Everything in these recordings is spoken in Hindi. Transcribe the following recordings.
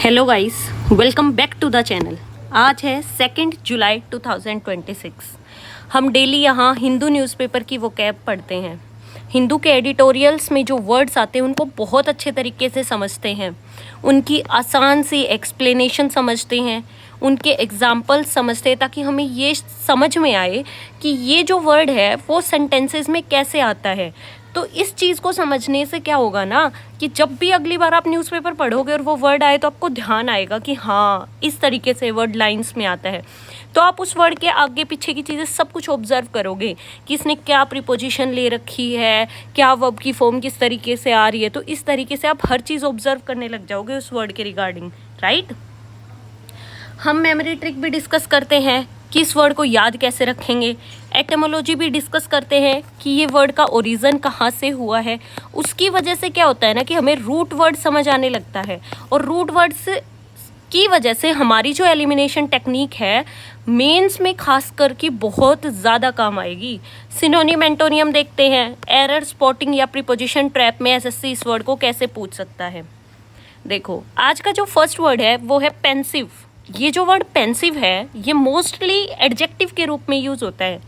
Hello guys, welcome back to the channel. आज है 2 जुलाई 2026। हम डेली यहाँ हिंदू न्यूज़पेपर की वोकैब पढ़ते हैं। हिंदू के एडिटोरियल्स में जो वर्ड्स आते हैं उनको बहुत अच्छे तरीके से समझते हैं, उनकी आसान सी एक्सप्लेनेशन समझते हैं, उनके एग्जाम्पल्स समझते हैं ताकि हमें ये समझ में आए कि ये जो वर्ड है वो सेंटेंसेस में कैसे आता है। तो इस चीज़ को समझने से क्या होगा ना कि जब भी अगली बार आप न्यूज़पेपर पढ़ोगे और वो वर्ड आए तो आपको ध्यान आएगा कि हाँ, इस तरीके से वर्ड लाइंस में आता है। तो आप उस वर्ड के आगे पीछे की चीज़ें सब कुछ ऑब्जर्व करोगे कि इसने क्या प्रीपोजिशन ले रखी है, क्या वर्ब की फॉर्म किस तरीके से आ रही है। तो इस तरीके से आप हर चीज़ ऑब्जर्व करने लग जाओगे उस वर्ड के रिगार्डिंग, राइट। हम मेमोरी ट्रिक भी डिस्कस करते हैं कि इस वर्ड को याद कैसे रखेंगे। एटिमोलॉजी भी डिस्कस करते हैं कि ये वर्ड का ओरिजिन कहाँ से हुआ है। उसकी वजह से क्या होता है ना कि हमें रूट वर्ड समझ आने लगता है, और रूट वर्ड्स की वजह से हमारी जो एलिमिनेशन टेक्निक है मेंस में खास कर की बहुत ज़्यादा काम आएगी। सिनोनिम एंटोनियम देखते हैं। एरर स्पॉटिंग या प्रीपोजिशन ट्रैप में एसएससी इस वर्ड को कैसे पूछ सकता है। देखो, आज का जो फर्स्ट वर्ड है वो है पेंसिव। ये जो वर्ड पेंसिव है ये मोस्टली एडजेक्टिव के रूप में यूज होता है।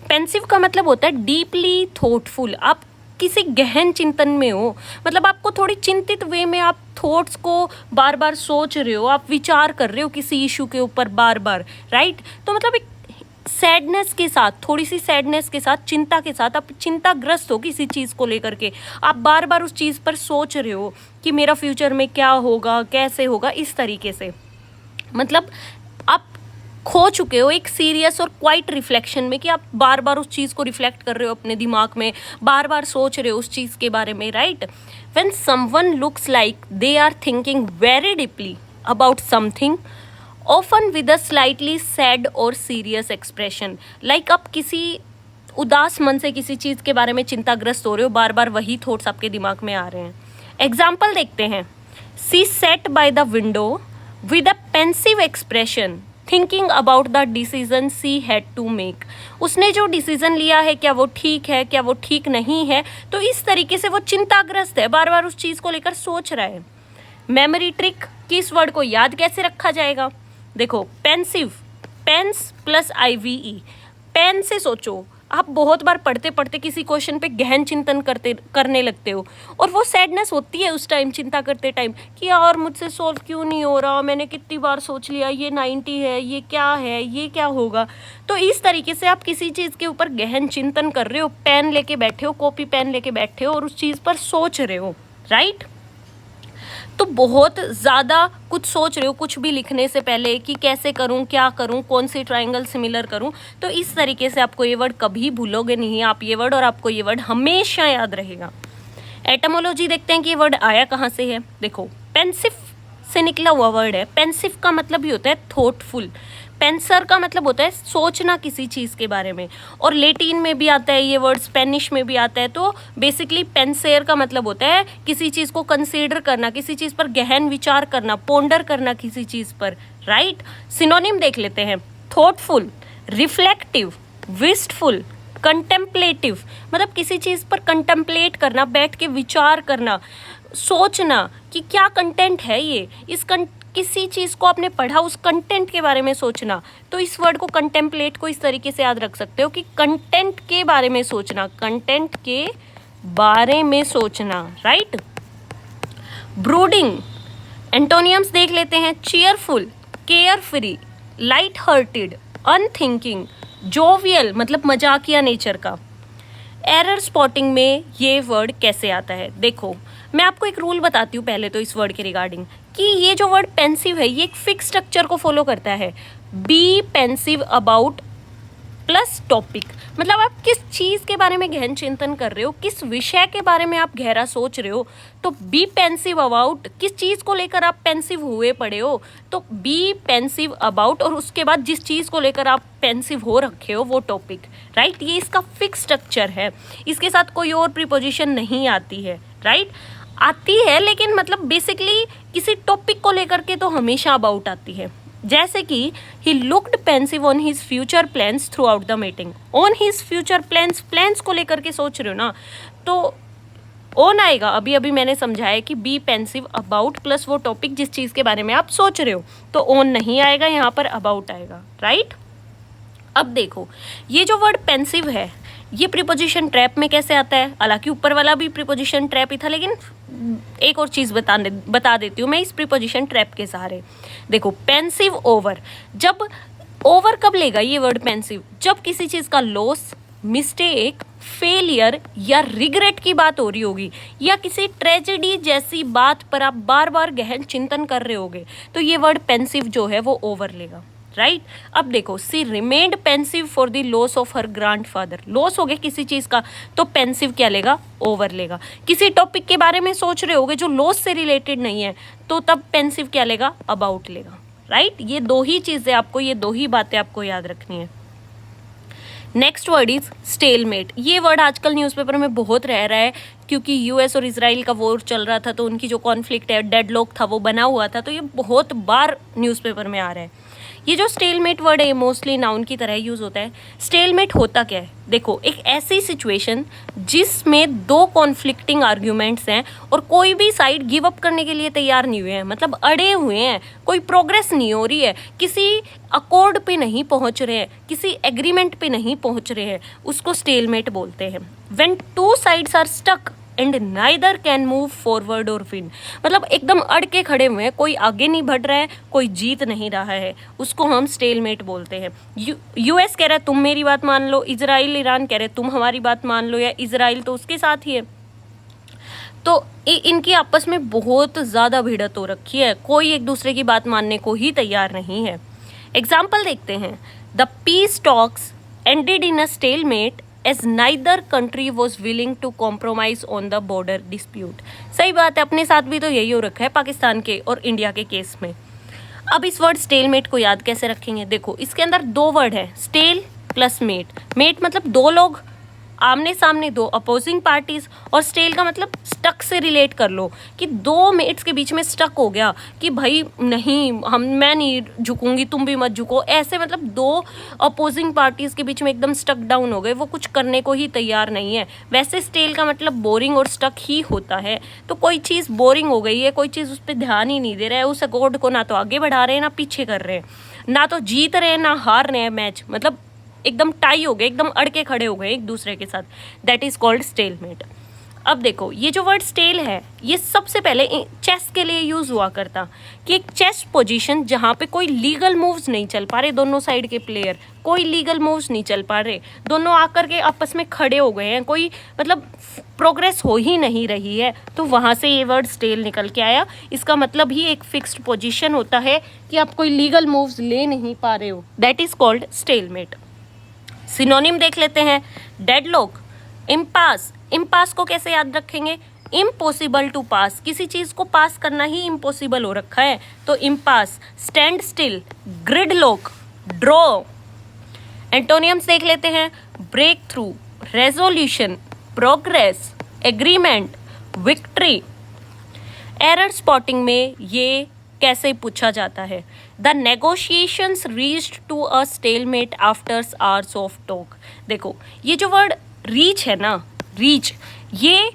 पेंसिव का मतलब होता है डीपली थॉटफुल। आप किसी गहन चिंतन में हो, मतलब आपको थोड़ी चिंतित वे में आप थॉट्स को बार बार सोच रहे हो, आप विचार कर रहे हो किसी इशू के ऊपर बार बार, राइट। तो मतलब एक सैडनेस के साथ, थोड़ी सी सैडनेस के साथ, चिंता के साथ, आप चिंताग्रस्त हो किसी चीज़ को लेकर के, आप बार बार उस चीज़ पर सोच रहे हो कि मेरा फ्यूचर में क्या होगा, कैसे होगा, इस तरीके से। मतलब आप खो चुके हो एक सीरियस और क्वाइट रिफ्लेक्शन में कि आप बार बार उस चीज़ को रिफ्लेक्ट कर रहे हो अपने दिमाग में, बार बार सोच रहे हो उस चीज़ के बारे में, right. When someone looks like they are thinking very deeply about something, often with a slightly sad और सीरियस एक्सप्रेशन। लाइक आप किसी उदास मन से किसी चीज़ के बारे में चिंताग्रस्त हो रहे हो, बार बार वही थॉट्स आपके दिमाग में आ रहे हैं। एग्जाम्पल देखते हैं। She sat by the window with a pensive expression thinking about the decision she had to make। उसने जो डिसीजन लिया है क्या वो ठीक है, क्या वो ठीक नहीं है, तो इस तरीके से वो चिंताग्रस्त है, बार बार उस चीज़ को लेकर सोच रहा है। मेमोरी ट्रिक कि इस वर्ड को याद कैसे रखा जाएगा। देखो, pensive, pens plus IVE, pen से सोचो। आप बहुत बार पढ़ते पढ़ते किसी क्वेश्चन पे गहन चिंतन करने लगते हो, और वो सैडनेस होती है उस टाइम, चिंता करते टाइम, कि यार मुझसे सोल्व क्यों नहीं हो रहा, मैंने कितनी बार सोच लिया, ये 90 है, ये क्या है, ये क्या होगा। तो इस तरीके से आप किसी चीज़ के ऊपर गहन चिंतन कर रहे हो, पेन लेके बैठे हो, कॉपी पेन लेके बैठे हो और उस चीज़ पर सोच रहे हो, राइट। तो बहुत ज़्यादा कुछ सोच रहे हो कुछ भी लिखने से पहले कि कैसे करूं, क्या करूं, कौन सी ट्रायंगल सिमिलर करूं। तो इस तरीके से आपको ये वर्ड कभी भूलोगे नहीं आप ये वर्ड, और आपको ये वर्ड हमेशा याद रहेगा। एटमोलॉजी देखते हैं कि ये वर्ड आया कहाँ से है। देखो, पेंसिव से निकला हुआ वर्ड है। पेंसिव का मतलब ही होता है थॉटफुल। पेंसर का मतलब होता है सोचना किसी चीज़ के बारे में, और लेटिन में भी आता है ये वर्ड, स्पेनिश में भी आता है। तो बेसिकली पेंसेर का मतलब होता है किसी चीज़ को कंसीडर करना, किसी चीज़ पर गहन विचार करना, पोंडर करना किसी चीज़ पर, राइट। सिनोनिम देख लेते हैं। थॉटफुल, रिफ्लेक्टिव, विस्टफुल, कंटेम्पलेटिव, मतलब किसी चीज़ पर कंटेम्पलेट करना, बैठ के विचार करना, सोचना कि क्या कंटेंट है ये, किसी चीज़ को आपने पढ़ा, उस कंटेंट के बारे में सोचना। तो इस वर्ड को कंटेम्पलेट को इस तरीके से याद रख सकते हो कि कंटेंट के बारे में सोचना, कंटेंट के बारे में सोचना, राइट। ब्रूडिंग, एंटोनियम्स देख लेते हैं। Cheerful, care free, light hearted, unthinking, jovial, मतलब मजाकिया नेचर का। एरर स्पॉटिंग में ये वर्ड कैसे आता है। देखो, मैं आपको एक रूल बताती हूँ पहले तो इस वर्ड के रिगार्डिंग, कि ये जो वर्ड पेंसिव है ये एक फिक्स स्ट्रक्चर को फॉलो करता है। Be pensive about plus topic, मतलब आप किस चीज़ के बारे में गहन चिंतन कर रहे हो, किस विषय के बारे में आप गहरा सोच रहे हो। तो बी पेंसिव अबाउट, किस चीज़ को लेकर आप पेंसिव हुए पड़े हो, तो बी पेंसिव अबाउट, और उसके बाद जिस चीज़ को लेकर आप पेंसिव हो रखे हो वो टॉपिक, राइट। ये इसका फिक्स स्ट्रक्चर है, इसके साथ कोई और प्रीपोजिशन नहीं आती है, राइट। आती है लेकिन मतलब बेसिकली किसी टॉपिक को लेकर के तो हमेशा अबाउट आती है। जैसे कि he looked pensive on his future plans through out the meeting. On his future plans, plans को लेकर के सोच रहे हो ना, तो ओन आएगा। अभी अभी मैंने समझाया कि बी पेंसिव अबाउट प्लस वो टॉपिक जिस चीज़ के बारे में आप सोच रहे हो, तो ओन नहीं आएगा, यहाँ पर अबाउट आएगा, राइट। अब देखो ये जो वर्ड पेंसिव है ये प्रीपोजिशन ट्रैप में कैसे आता है, हालांकि ऊपर वाला भी प्रीपोजिशन ट्रैप ही था, लेकिन एक और चीज़ बता देती हूँ मैं इस प्रीपोजिशन ट्रैप के सहारे। देखो पेंसिव ओवर, जब ओवर कब लेगा ये वर्ड पेंसिव, जब किसी चीज़ का लॉस, मिस्टेक, फेलियर या रिग्रेट की बात हो रही होगी, या किसी ट्रेजेडी जैसी बात पर आप बार बार गहन चिंतन कर रहे होगे, तो ये वर्ड पेंसिव जो है वो ओवर लेगा, राइट। अब देखो she remained pensive for the loss of her grandfather, loss हो गया किसी चीज़ का, तो पेंसिव क्या लेगा, ओवर लेगा। किसी टॉपिक के बारे में सोच रहे होगे जो लॉस से रिलेटेड नहीं है, तो तब पेंसिव क्या लेगा, अबाउट लेगा, राइट। ये दो ही चीज़ें आपको, ये दो ही बातें आपको याद रखनी है। Next word is stalemate. ये वर्ड आजकल न्यूज़पेपर में बहुत रह रहा है, क्योंकि यूएस और इजराइल का वॉर चल रहा था, तो उनकी जो कॉन्फ्लिक्ट है, डेडलॉक था, वो बना हुआ था, तो ये बहुत बार न्यूज़पेपर में आ रहा है। ये जो स्टेलमेट वर्ड है मोस्टली नाउन की तरह यूज़ होता है। स्टेलमेट होता क्या है, देखो एक ऐसी सिचुएशन जिसमें दो कॉन्फ्लिक्टिंग आर्ग्यूमेंट्स हैं और कोई भी साइड गिव अप करने के लिए तैयार नहीं हुए हैं, मतलब अड़े हुए हैं, कोई प्रोग्रेस नहीं हो रही है, किसी अकॉर्ड पे नहीं पहुंच रहे हैं, किसी एग्रीमेंट पे नहीं पहुंच रहे हैं, उसको स्टेलमेट बोलते हैं। When two sides are stuck and neither can move forward or win, मतलब एकदम अड़ के खड़े हुए हैं, कोई आगे नहीं बढ़ रहा है, कोई जीत नहीं रहा है, उसको हम स्टेलमेट बोलते हैं। यूएस कह रहा है तुम मेरी बात मान लो, इजराइल ईरान कह रहे हैं तुम हमारी बात मान लो, या इजराइल तो उसके साथ ही है, तो इनकी आपस में बहुत ज़्यादा भिड़त हो रखी है, कोई एक दूसरे की बात मानने को ही तैयार नहीं है। एग्जाम्पल देखते हैं, the peace talks ended in a stalemate as neither country was willing to compromise on the border dispute। सही बात है, अपने साथ भी तो यही हो रखा है पाकिस्तान के और इंडिया के केस में। अब इस वर्ड स्टेलमेट को याद कैसे रखेंगे, देखो इसके अंदर दो वर्ड है, स्टेल प्लस मेट। मेट मतलब दो लोग आमने सामने, दो अपोजिंग पार्टीज, और स्टेल का मतलब स्टक से रिलेट कर लो कि दो मेट्स के बीच में स्टक हो गया कि भाई नहीं मैं नहीं झुकूंगी, तुम भी मत झुको, ऐसे मतलब दो अपोजिंग पार्टीज के बीच में एकदम स्टक डाउन हो गए, वो कुछ करने को ही तैयार नहीं है। वैसे स्टेल का मतलब बोरिंग और स्टक ही होता है, तो कोई चीज़ बोरिंग हो गई है, कोई चीज़ उस पर ध्यान ही नहीं दे रहा है, उस अकॉर्ड को ना तो आगे बढ़ा रहे हैं ना पीछे कर रहे हैं, ना तो जीत रहे हैं ना हार रहे हैं मैच, मतलब एकदम टाई हो गए, एकदम अड़के खड़े हो गए एक दूसरे के साथ, दैट इज कॉल्ड स्टेलमेट। अब देखो ये जो वर्ड स्टेल है ये सबसे पहले चेस के लिए यूज हुआ करता, कि एक चेस पोजीशन जहाँ पे कोई लीगल मूव्स नहीं चल पा रहे, दोनों साइड के प्लेयर कोई लीगल मूव्स नहीं चल पा रहे, दोनों आकर के आपस में खड़े हो गए हैं, कोई मतलब प्रोग्रेस हो ही नहीं रही है, तो वहाँ से ये वर्ड स्टेल निकल के आया। इसका मतलब ही एक फिक्स्ड पोजीशन होता है कि आप कोई लीगल मूव्स ले नहीं पा रहे हो, that is called stalemate. Synonym देख लेते हैं, डेडलॉक, इम्पास। इम्पास को कैसे याद रखेंगे, इम्पॉसिबल टू पास, किसी चीज़ को पास करना ही इम्पॉसिबल हो रखा है, तो impasse. Standstill, gridlock, draw. Antonyms देख लेते हैं, breakthrough, resolution, progress, agreement, victory. Error spotting में ये कैसे पूछा जाता है, the negotiations reached to a stalemate after hours of talk. देखो ये जो वर्ड रीच है ना, रीच, ये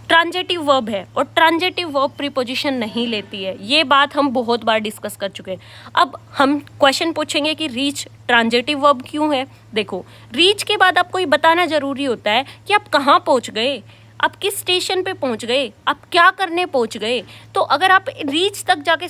ट्रांजेटिव वर्ब है और ट्रांजेटिव वर्ब प्रीपोजिशन नहीं लेती है, ये बात हम बहुत बार डिस्कस कर चुके हैं। अब हम क्वेश्चन पूछेंगे कि रीच ट्रांजेटिव वर्ब क्यों है। देखो रीच के बाद आपको ये बताना जरूरी होता है कि आप कहाँ पहुँच गए, आप किस स्टेशन पे पहुंच गए, आप क्या करने पहुंच गए। तो अगर आप रीच तक जाके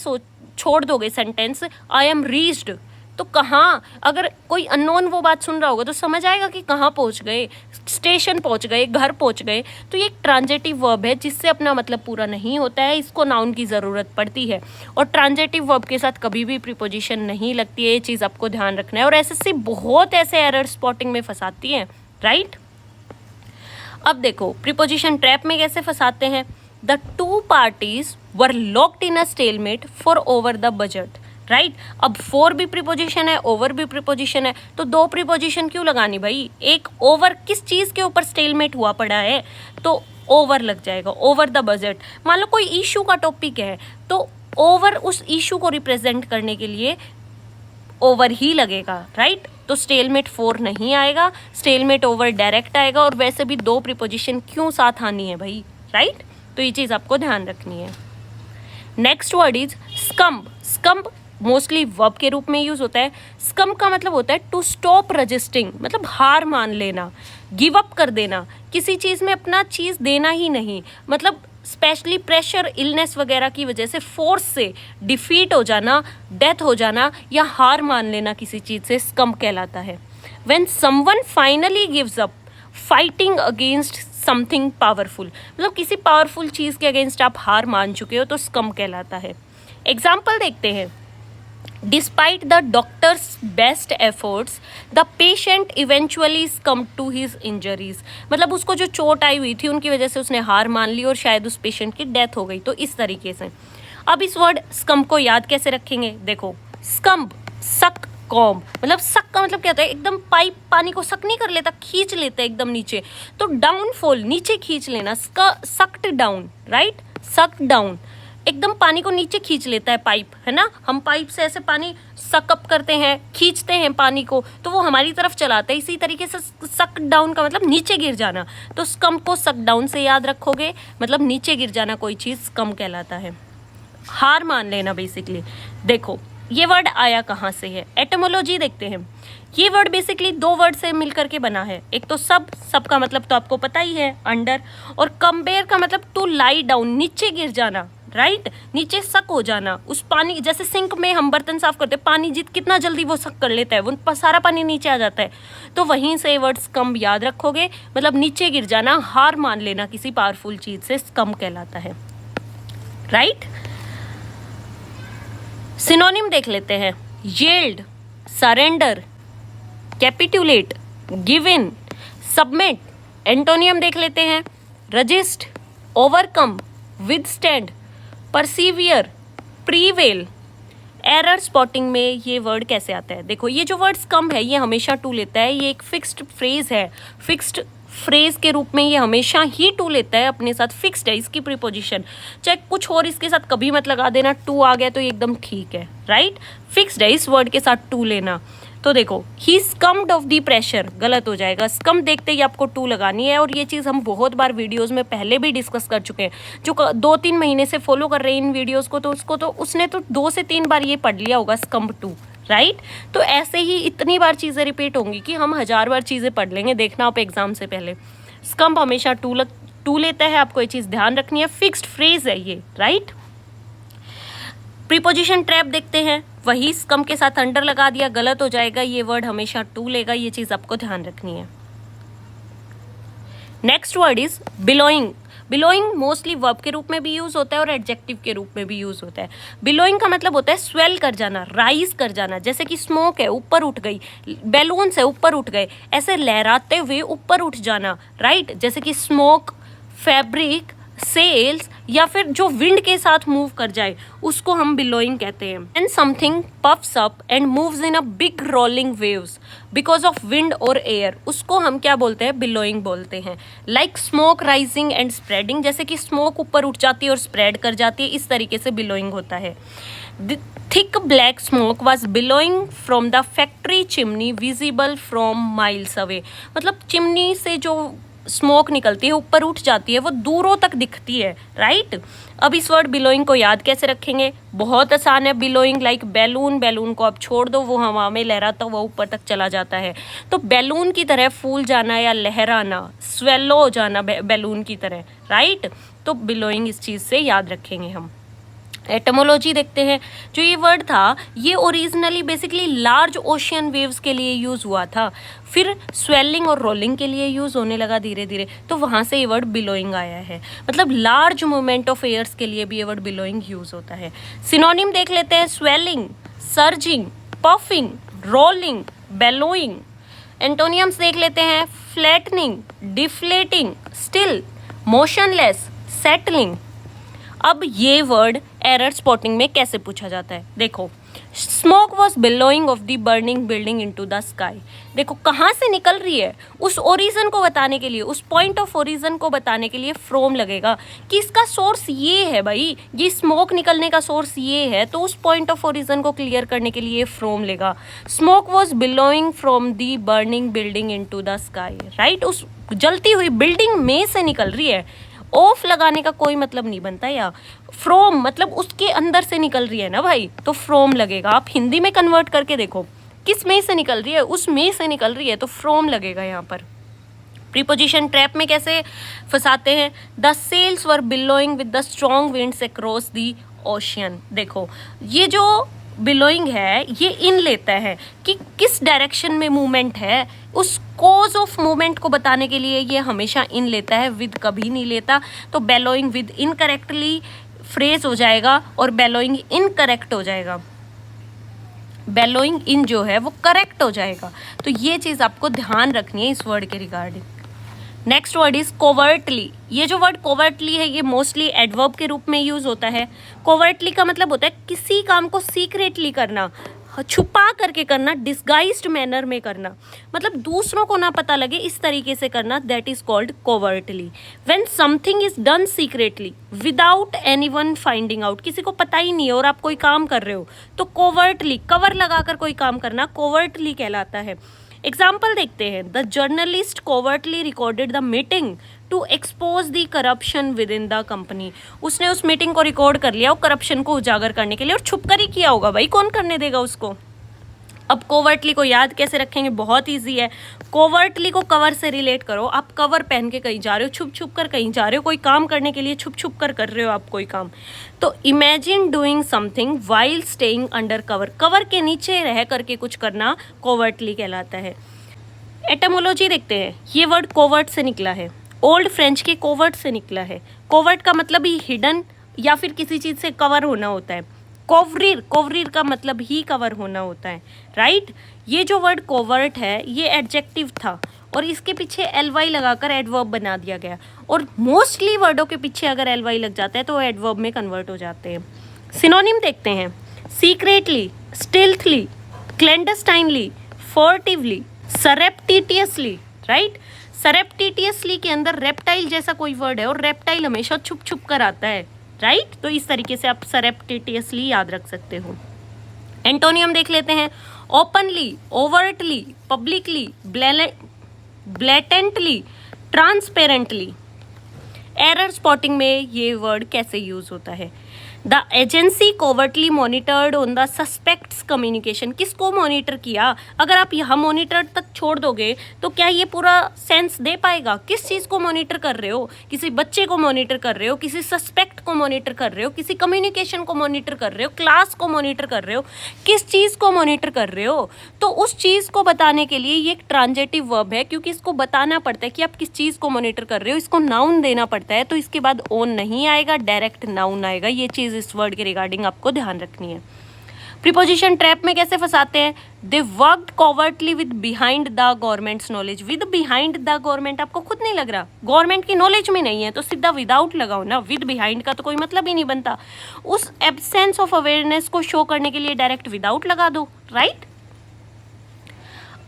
छोड़ दोगे सेंटेंस आई एम रीच्ड, तो कहाँ, अगर कोई अननोन वो बात सुन रहा होगा तो समझ आएगा कि कहाँ पहुंच गए, स्टेशन पहुंच गए, घर पहुंच गए। तो ये एक ट्रांजेटिव वर्ब है जिससे अपना मतलब पूरा नहीं होता है, इसको नाउन की ज़रूरत पड़ती है, और ट्रांजेटिव वर्ब के साथ कभी भी प्रीपोजिशन नहीं लगती है, ये चीज़ आपको ध्यान रखना है। और एसएससी बहुत ऐसे एरर स्पॉटिंग में फंसाती है, राइट। अब देखो प्रीपोजिशन ट्रैप में कैसे फंसाते हैं, the two parties were locked in a stalemate for over the budget, right. अब फॉर भी प्रीपोजिशन है, ओवर भी प्रीपोजिशन है, तो दो प्रीपोजिशन क्यों लगानी भाई, एक ओवर किस चीज़ के ऊपर स्टेलमेट हुआ पड़ा है, तो ओवर लग जाएगा, ओवर द बजट। मान लो कोई इशू का टॉपिक है तो ओवर उस इशू को रिप्रेजेंट करने के लिए ओवर ही लगेगा, राइट। तो स्टेलमेट फॉर नहीं आएगा, स्टेलमेट ओवर डायरेक्ट आएगा। और वैसे भी दो प्रीपोजिशन क्यों साथ आनी है भाई, राइट। तो ये चीज़ आपको ध्यान रखनी है। Next word is scamp. Scamp mostly verb के रूप में यूज होता है। स्कम्प का मतलब होता है टू स्टॉप रजिस्टिंग, मतलब हार मान लेना, गिव अप कर देना, किसी चीज़ में अपना चीज़ देना ही नहीं, मतलब स्पेशली प्रेशर, इलनेस वगैरह की वजह से फोर्स से डिफीट हो जाना, डेथ हो जाना या हार मान लेना किसी चीज़ से स्कम्प कहलाता है। When someone finally gives up fighting against something powerful, मतलब किसी पावरफुल चीज़ के अगेंस्ट आप हार मान चुके हो तो स्कम्प कहलाता है। एग्जाम्पल देखते हैं। Despite the doctor's best efforts, the patient eventually succumbed to his injuries. मतलब उसको जो चोट आई हुई थी उनकी वजह से उसने हार मान ली और शायद उस पेशेंट की डेथ हो गई। तो इस तरीके से अब इस वर्ड स्कम्प को याद कैसे रखेंगे? देखो, स्कम्प, सक, कॉम, मतलब सक का मतलब क्या होता है? एकदम पाइप पानी को सक नहीं कर लेता, खींच लेता है एकदम नीचे। तो डाउनफॉल, नीचे खींच लेना, sucked down, right, sucked down, एकदम पानी को नीचे खींच लेता है पाइप, है ना। हम पाइप से ऐसे पानी सकअप करते हैं, खींचते हैं पानी को, तो वो हमारी तरफ चलाता है। इसी तरीके से सक डाउन का मतलब नीचे गिर जाना। तो स्कम्प को सक डाउन से याद रखोगे, मतलब नीचे गिर जाना कोई चीज़ स्कम्प कहलाता है, हार मान लेना बेसिकली। देखो ये वर्ड आया कहाँ से है, एटमोलॉजी देखते हैं। ये वर्ड बेसिकली दो वर्ड से मिलकर के बना है। एक तो सब का मतलब तो आपको पता ही है, अंडर, और कंपेयर का मतलब टू लाई डाउन, नीचे गिर जाना, राइट, नीचे सक हो जाना। उस पानी, जैसे सिंक में हम बर्तन साफ करते हैं, पानी कितना जल्दी वो सक कर लेता है, वो सारा पानी नीचे आ जाता है। तो वहीं से वर्ड स्कम्प याद रखोगे, मतलब नीचे गिर जाना, हार मान लेना किसी पावरफुल चीज से, स्कम्प कहलाता है, राइट। सिनोनिम देख लेते हैं। Yield, surrender, capitulate, give in, submit. Antonym देख लेते हैं। Resist, overcome, withstand, persevere, prevail. Error spotting में ये वर्ड कैसे आता है? देखो ये जो वर्ड स्कम्प है ये हमेशा टू लेता है, ये एक फिक्स्ड फ्रेज है, फिक्स्ड फ्रेज के रूप में ये हमेशा ही टू लेता है अपने साथ, फिक्स्ड है इसकी प्रीपोजिशन, चाहे कुछ और इसके साथ कभी मत लगा देना, टू आ गया तो ये एकदम ठीक है, राइट, फिक्स्ड है इस वर्ड के साथ टू लेना। तो देखो, ही स्कम्ड ऑफ दी प्रेशर, गलत हो जाएगा, स्कम देखते ही आपको टू लगानी है। और ये चीज़ हम बहुत बार वीडियोस में पहले भी डिस्कस कर चुके हैं। जो 2-3 महीने से फॉलो कर रहे हैं इन वीडियोस को, तो उसको तो उसने तो 2 से 3 बार ये पढ़ लिया होगा, स्कम्ड टू, राइट। तो ऐसे ही इतनी बार चीज़ें रिपीट होंगी कि हम 1000 बार चीज़ें पढ़ लेंगे, देखना आप एग्जाम से पहले। स्कम्प हमेशा टू लेता है, आपको ये चीज़ ध्यान रखनी है, फिक्स्ड फ्रेज है ये, राइट। प्रीपोजिशन ट्रैप देखते हैं, वही स्कम्प के साथ अंडर लगा दिया, गलत हो जाएगा, ये वर्ड हमेशा टू लेगा, ये चीज़ आपको ध्यान रखनी है। Next word is billowing. Billowing mostly verb के रूप में भी यूज होता है और एडजेक्टिव के रूप में भी यूज होता है। बिलोइंग का मतलब होता है स्वेल कर जाना, राइज कर जाना, जैसे कि स्मोक है ऊपर उठ गई, बैलून्स है ऊपर उठ गए, ऐसे लहराते हुए ऊपर उठ जाना, राइट, जैसे कि स्मोक, फैब्रिक, सेल्स, या फिर जो विंड के साथ मूव कर जाए उसको हम बिलोइंग कहते हैं। And something puffs up and moves in a big rolling waves because of wind और एयर, उसको हम क्या बोलते हैं? बिलोइंग बोलते हैं। Like smoke rising and spreading, जैसे कि स्मोक ऊपर उठ जाती है और स्प्रेड कर जाती है, इस तरीके से बिलोइंग होता है। Thick black smoke was billowing from the factory chimney visible from miles away, मतलब चिमनी से जो स्मोक निकलती है ऊपर उठ जाती है, वो दूरों तक दिखती है, राइट। अब इस वर्ड बिलोइंग को याद कैसे रखेंगे? बहुत आसान है। बिलोइंग लाइक बैलून, बैलून को आप छोड़ दो, वो हवा में लहराता हुआ ऊपर तक चला जाता है। तो बैलून की तरह फूल जाना या लहराना, स्वेलो हो जाना बैलून की तरह, राइट। तो बिलोइंग इस चीज़ से याद रखेंगे हम। एटमोलॉजी देखते हैं। जो ये वर्ड था ये originally basically large ocean waves के लिए यूज़ हुआ था, फिर स्वेलिंग और रोलिंग के लिए यूज़ होने लगा धीरे धीरे, तो वहाँ से ये वर्ड बिलोइंग आया है। मतलब लार्ज मूवमेंट ऑफ एयर्स के लिए भी ये वर्ड बिलोइंग यूज़ होता है। सिनोनिम देख लेते हैं। Swelling, surging, puffing, rolling, billowing. Antonyms देख लेते हैं। Flattening, deflating, still, motionless, settling. अब ये वर्ड एरर स्पॉटिंग में कैसे पूछा जाता है? देखो, smoke was billowing of the burning building into the sky. देखो कहाँ से निकल रही है, उस ओरिजिन को बताने के लिए, उस पॉइंट ऑफ ओरिजिन को बताने के लिए फ्रॉम लगेगा कि इसका सोर्स ये है भाई, ये स्मोक निकलने का सोर्स ये है, तो उस पॉइंट ऑफ ओरिजिन को क्लियर करने के लिए फ्रॉम लेगा। Smoke was billowing from the burning building into the sky, right. उस जलती हुई बिल्डिंग में से निकल रही है, ऑफ लगाने का कोई मतलब नहीं बनता यार। फ्रॉम मतलब उसके अंदर से निकल रही है ना भाई, तो फ्रॉम लगेगा। आप हिंदी में कन्वर्ट करके देखो, किस में से निकल रही है, उस में से निकल रही है, तो फ्रॉम लगेगा यहाँ पर। प्रीपोजिशन ट्रैप में कैसे फंसाते हैं, the sails were billowing with the strong winds across the ocean. देखो ये जो बिलोइंग है ये इन लेता है कि किस डायरेक्शन में मूवमेंट है, उस कॉज ऑफ मूवमेंट को बताने के लिए ये हमेशा इन लेता है, विद कभी नहीं लेता। तो बेलोइंग विद इनकरेक्टली फ्रेज हो जाएगा और बेलोइंग इनकरेक्ट हो जाएगा, बेलोइंग इन जो है वो करेक्ट हो जाएगा। तो ये चीज़ आपको ध्यान रखनी है इस वर्ड के regarding. Next word is covertly. ये जो वर्ड कोवर्टली है ये मोस्टली एडवर्ब के रूप में यूज होता है। कोवर्टली का मतलब होता है किसी काम को सीक्रेटली करना, छुपा करके करना, डिस्गाइज्ड मैनर में करना, मतलब दूसरों को ना पता लगे इस तरीके से करना, that is called covertly. When something is done secretly without anyone finding out, किसी को पता ही नहीं है और आप कोई काम कर रहे हो, तो कोवर्टली कवर लगाकर कोई काम करना कोवर्टली कहलाता है। एग्जाम्पल देखते हैं, the journalist covertly recorded the meeting to expose the corruption within the company. उसने उस मीटिंग को रिकॉर्ड कर लिया और करप्शन को उजागर करने के लिए, और छुप कर ही किया होगा भाई, कौन करने देगा उसको। अब कोवर्टली को याद कैसे रखेंगे, बहुत ईजी है। कोवर्टली को कवर से रिलेट करो। आप कवर पहन के कहीं जा रहे हो, छुप छुप कर कहीं जा रहे हो, कोई काम करने के लिए छुप छुप कर रहे हो आप कोई काम, तो imagine doing something while staying under cover, cover के नीचे रह करके कुछ करना कोवर्टली कहलाता है। एटमोलॉजी देखते हैं, ये वर्ड कोवर्ट से निकला है, ओल्ड फ्रेंच के कोवर्ट से निकला है। कोवर्ट का मतलब ही हिडन या फिर किसी चीज़ से कवर होना होता है। कोवरीर, कोवरीर का मतलब ही कवर होना होता है, राइट। ये जो वर्ड कोवर्ट है ये एडजेक्टिव था और इसके पीछे ly लगाकर एडवर्ब बना दिया गया, और मोस्टली वर्डों के पीछे अगर ly लग जाता है तो एडवर्ब में कन्वर्ट हो जाते हैं। सिनोनिम देखते हैं, सीक्रेटली, स्टिल्थली, क्लैंडस्टाइनली, फर्टिवली, सरप्टिटियसली, राइट। सरप्टिटियसली के अंदर रेप्टाइल जैसा कोई वर्ड है और रेप्टाइल हमेशा छुप छुप कर आता है, राइट। तो इस तरीके से आप सरप्टिटियसली याद रख सकते हो। एंटोनियम देख लेते हैं, openly, overtly, publicly, blatantly, transparently. Error spotting में ये वर्ड कैसे यूज होता है, the agency covertly monitored on the suspect's communication. किसको मॉनिटर किया, अगर आप यहाँ मॉनिटर तक छोड़ दोगे तो क्या ये पूरा सेंस दे पाएगा। किस चीज़ को मॉनिटर कर रहे हो, किसी बच्चे को मॉनिटर कर रहे हो, किसी सस्पेक्ट को मॉनिटर कर रहे हो, किसी कम्युनिकेशन को मॉनिटर कर रहे हो, क्लास को मॉनिटर कर रहे हो, किस चीज़ को मॉनिटर कर रहे हो। तो उस चीज़ को बताने के लिए ये एक ट्रांजेटिव वर्ब है, क्योंकि इसको बताना पड़ता है कि आप किस चीज़ को मॉनिटर कर रहे हो, इसको नाउन देना पड़ता है, तो इसके बाद ओन नहीं आएगा, डायरेक्ट नाउन आएगा। ये चीज़ इस वर्ड के रिगार्डिंग आपको ध्यान रखनी है। प्रीपोजिशन ट्रैप में कैसे फंसाते हैं, they worked covertly with behind the government's knowledge. With behind the government आपको खुद नहीं लग रहा, गवर्नमेंट की नॉलेज में नहीं है तो सीधा विदाउट लगाओ ना, विद बिहाइंड का तो कोई मतलब ही नहीं बनता। उस एब्सेंस ऑफ अवेयरनेस को शो करने के लिए डायरेक्ट विदाउट लगा दो, राइट।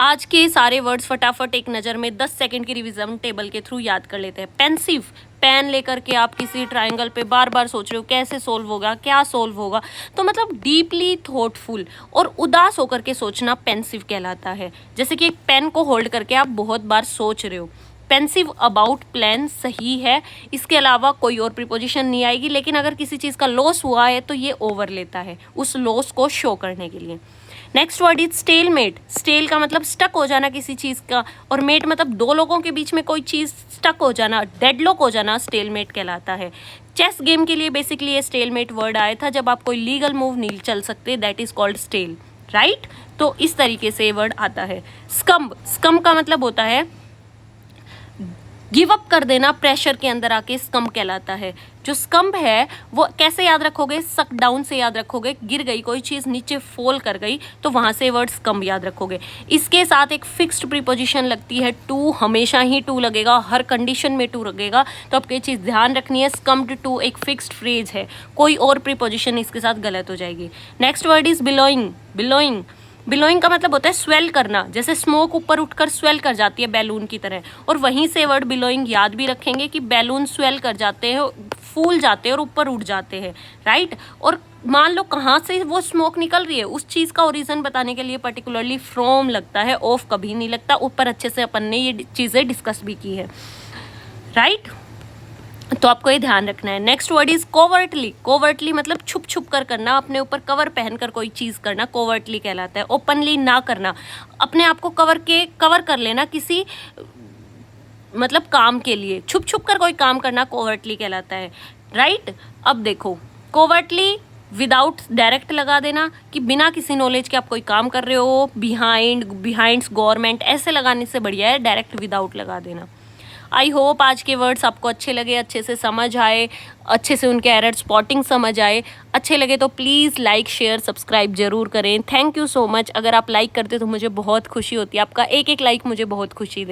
आज के सारे वर्ड्स फटाफट एक नज़र में 10 सेकंड की रिवीजन टेबल के थ्रू याद कर लेते हैं। पेंसिव, पेन लेकर के आप किसी ट्रायंगल पे बार बार सोच रहे हो कैसे सोल्व होगा, क्या सोल्व होगा, तो मतलब डीपली थॉटफुल और उदास होकर के सोचना पेंसिव कहलाता है। जैसे कि एक पेन को होल्ड करके आप बहुत बार सोच रहे हो। पेंसिव अबाउट प्लान सही है, इसके अलावा कोई और प्रीपोजिशन नहीं आएगी, लेकिन अगर किसी चीज़ का लॉस हुआ है तो ये ओवर लेता है उस लॉस को शो करने के लिए। Next word is stalemate. Stale का मतलब स्टक हो जाना किसी चीज़ का, और मेट मतलब दो लोगों के बीच में कोई चीज़ स्टक हो जाना, डेडलॉक हो जाना, स्टेल मेट कहलाता है। चेस गेम के लिए बेसिकली ये स्टेल मेट वर्ड आया था, जब आप कोई लीगल मूव नहीं चल सकते, that is called stale, right. तो इस तरीके से ये वर्ड आता है। स्कम्ब, स्कम्ब का मतलब होता है गिव अप कर देना, प्रेशर के अंदर आके स्कम्ब कहलाता है। जो स्कम्ब है वो कैसे याद रखोगे, सक डाउन से याद रखोगे, गिर गई कोई चीज़ नीचे फॉल कर गई तो वहाँ से वर्ड स्कम्ब याद रखोगे। इसके साथ एक फिक्स्ड प्रीपोजिशन लगती है टू, हमेशा ही टू लगेगा, हर कंडीशन में टू लगेगा। तो आपको ये चीज़ ध्यान रखनी है, स्कम्ड टू एक फिक्स्ड फ्रेज है, कोई और प्रीपोजिशन इसके साथ गलत हो जाएगी। Next word is billowing. Billowing, billowing का मतलब होता है स्वेल करना, जैसे स्मोक ऊपर उठकर स्वेल कर जाती है बैलून की तरह, और वहीं से वर्ड बिलोइंग याद भी रखेंगे कि बैलून स्वेल कर जाते हैं, फूल जाते हैं और ऊपर उठ जाते हैं, राइट। और मान लो कहाँ से वो स्मोक निकल रही है, उस चीज़ का ओरिजिन बताने के लिए पर्टिकुलरली फ्रॉम लगता है, ऑफ कभी नहीं लगता। ऊपर अच्छे से अपन ने ये चीज़ें डिस्कस भी की है, राइट। तो आपको ये ध्यान रखना है। Next word is covertly. Covertly मतलब छुप छुप कर करना, अपने ऊपर कवर पहनकर कोई चीज़ करना कोवर्टली कहलाता है। ओपनली ना करना, अपने आप को कवर कर लेना किसी मतलब काम के लिए, छुप छुप कर कोई काम करना कोवर्टली कहलाता है, राइट। अब देखो कोवर्टली विदाउट डायरेक्ट लगा देना कि बिना किसी नॉलेज के आप कोई काम कर रहे हो, बिहाइंड्स गवर्नमेंट, ऐसे लगाने से बढ़िया है डायरेक्ट विदाउट लगा देना। आई होप आज के वर्ड्स आपको अच्छे लगे, अच्छे से समझ आए, अच्छे से उनके एरर स्पॉटिंग समझ आए। अच्छे लगे तो प्लीज़ लाइक शेयर सब्सक्राइब जरूर करें। Thank you so much. अगर आप लाइक करते तो मुझे बहुत खुशी होती है, आपका एक एक लाइक मुझे बहुत खुशी